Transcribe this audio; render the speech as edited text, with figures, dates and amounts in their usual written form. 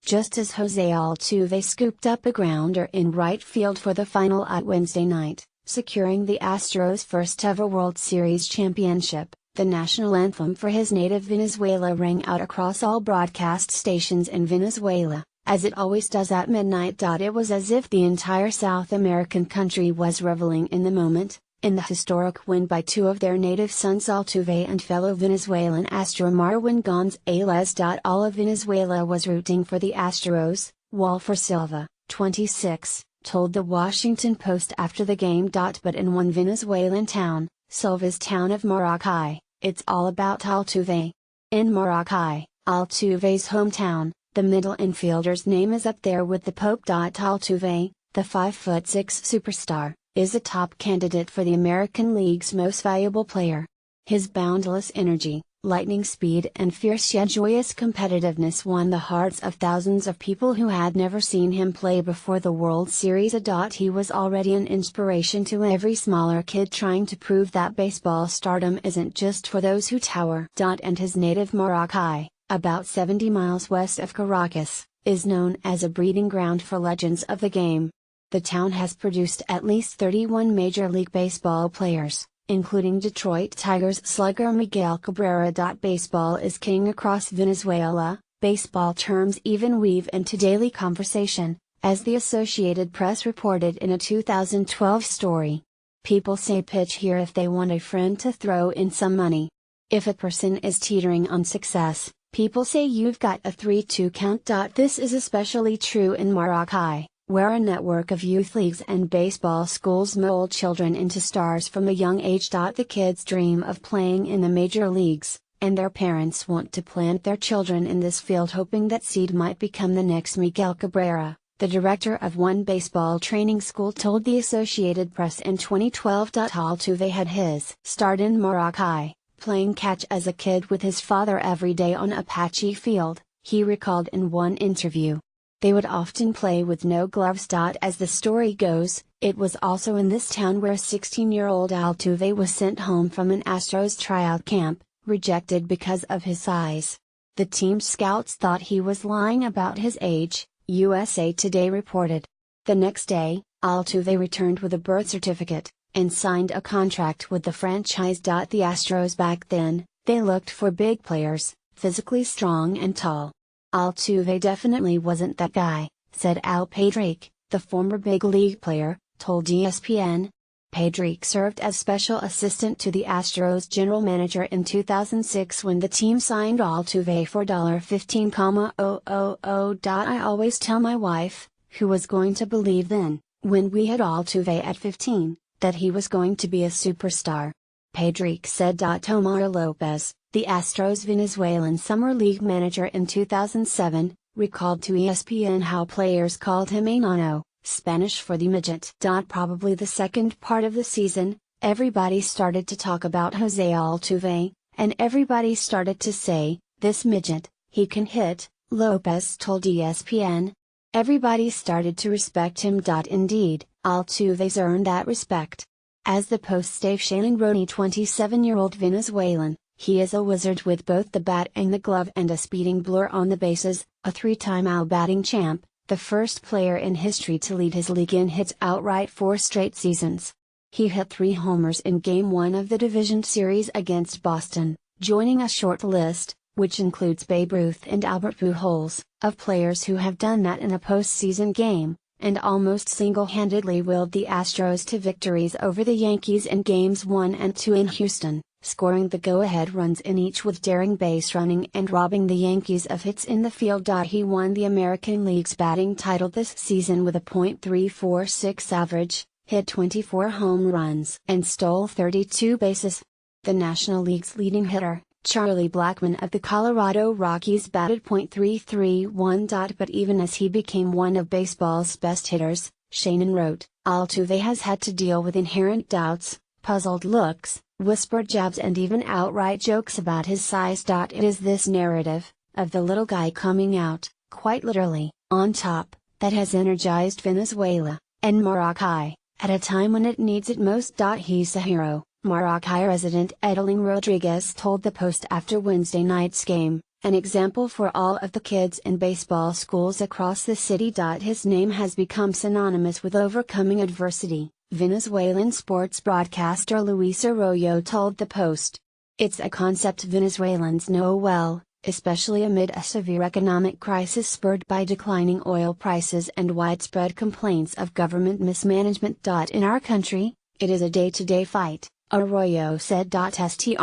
just as Jose Altuve scooped up a grounder in right field for the final at Wednesday night, securing the Astros' first-ever World Series championship. The national anthem for his native Venezuela rang out across all broadcast stations in Venezuela, as it always does at midnight. It was as if the entire South American country was reveling in the moment, in the historic win by two of their native sons Altuve and fellow Venezuelan Astro Marwin Gonzalez. All of Venezuela was rooting for the Astros, Walter Silva, 26, told the Washington Post after the game. But in one Venezuelan town, Silva's town of Maracay, it's all about Altuve. In Maracay, Altuve's hometown, the middle infielder's name is up there with the Pope. Altuve, the 5'6" superstar, is a top candidate for the American League's most valuable player. His boundless energy, lightning speed and fierce yet joyous competitiveness won the hearts of thousands of people who had never seen him play before the World Series. He was already an inspiration to every smaller kid trying to prove that baseball stardom isn't just for those who tower. And his native Maracay, about 70 miles west of Caracas, is known as a breeding ground for legends of the game. The town has produced at least 31 Major League Baseball players, including Detroit Tigers slugger Miguel Cabrera. Baseball is king across Venezuela, baseball terms even weave into daily conversation, as the Associated Press reported in a 2012 story. People say pitch here if they want a friend to throw in some money. If a person is teetering on success, people say you've got a 3-2 count. This is especially true in Maracay, where a network of youth leagues and baseball schools mold children into stars from a young age. The kids dream of playing in the major leagues, and their parents want to plant their children in this field hoping that seed might become the next Miguel Cabrera, the director of one baseball training school told the Associated Press in 2012. Altuve had his start in Maracay, playing catch as a kid with his father every day on a patchy field, he recalled in one interview. They would often play with no gloves. As the story goes, it was also in this town where 16-year-old Altuve was sent home from an Astros tryout camp, rejected because of his size. The team's scouts thought he was lying about his age, USA Today reported. The next day, Altuve returned with a birth certificate, and signed a contract with the franchise. The Astros back then, they looked for big players, physically strong and tall. Altuve definitely wasn't that guy, said Al Pedrique, the former big league player, told ESPN. Pedrique served as special assistant to the Astros general manager in 2006 when the team signed Altuve for $15,000. I always tell my wife, who was going to believe then, when we had Altuve at 15, that he was going to be a superstar. Pedrique said. Omar Lopez, the Astros' Venezuelan Summer League manager in 2007, recalled to ESPN how players called him enano, Spanish for the midget. Probably the second part of the season, everybody started to talk about Jose Altuve, and everybody started to say, this midget, he can hit, Lopez told ESPN. Everybody started to respect him. Indeed, Altuve's earned that respect. As the Post's Dave Shannon wrote, 27-year-old Venezuelan, he is a wizard with both the bat and the glove and a speeding blur on the bases, a 3-time AL batting champ, the first player in history to lead his league in hits outright 4 straight seasons. He hit 3 homers in Game 1 of the division series against Boston, joining a short list, which includes Babe Ruth and Albert Pujols, of players who have done that in a postseason game, and almost single-handedly willed the Astros to victories over the Yankees in Games 1 and 2 in Houston, scoring the go-ahead runs in each with daring base running and robbing the Yankees of hits in the field. He won the American League's batting title this season with a .346 average, hit 24 home runs and stole 32 bases. The National League's leading hitter, Charlie Blackmon of the Colorado Rockies, batted .331. But even as he became one of baseball's best hitters, Shannon wrote, Altuve has had to deal with inherent doubts, puzzled looks, whispered jabs and even outright jokes about his size. It is this narrative, of the little guy coming out, quite literally, on top, that has energized Venezuela, and Maracay, at a time when it needs it most. He's a hero, Maracay resident Edeling Rodriguez told the Post after Wednesday night's game, an example for all of the kids in baseball schools across the city. His name has become synonymous with overcoming adversity, Venezuelan sports broadcaster Luis Arroyo told the Post. It's a concept Venezuelans know well, especially amid a severe economic crisis spurred by declining oil prices and widespread complaints of government mismanagement. In our country, it is a day-to-day fight, Arroyo said. Stri